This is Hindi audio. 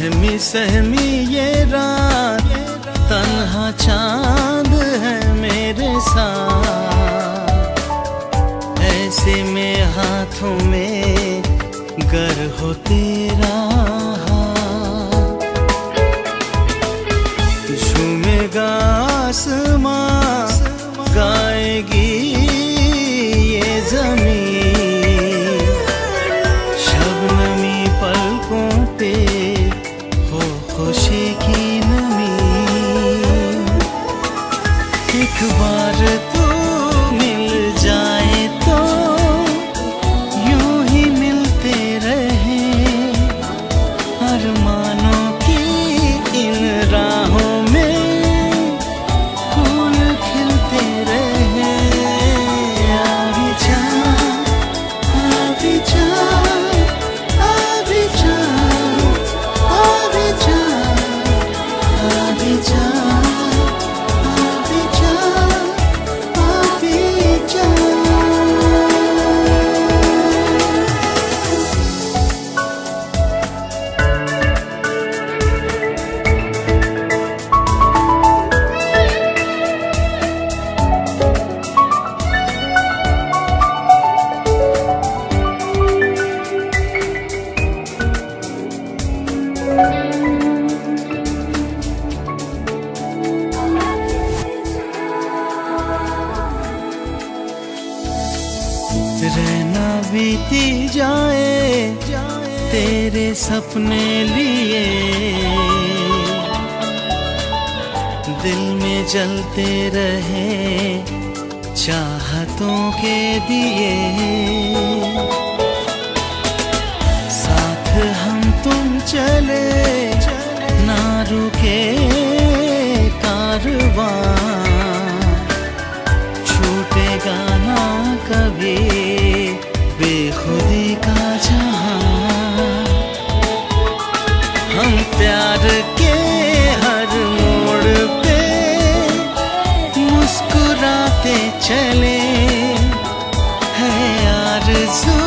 सहमी सहमी ये रात, तन्हा चांद है मेरे साथ। ऐसे में हाथों में गर हो तेरा हाथ, झूमेगा आसमां, गाएगी ये जमीन। शबनमी पलकों पे हो खुशी की नमी। एक बार तू मिल जाए तो यूं ही मिलते रहे, अरमानों की इन राहों में फूल खिलते रहे। आभी जा, आभी जा, आभी जा, आभी जा, आभी जा, आभी जा, आभी जा। रहना बीती जाए तेरे सपने लिए, दिल में जलते रहे चाहतों के दिए। साथ हम तुम चले ना रुके कारवां, छूटेगा ना कभी बेखुदी का जहां। हम प्यार के हर मोड़ पे मुस्कुराते चले, है आरज़ू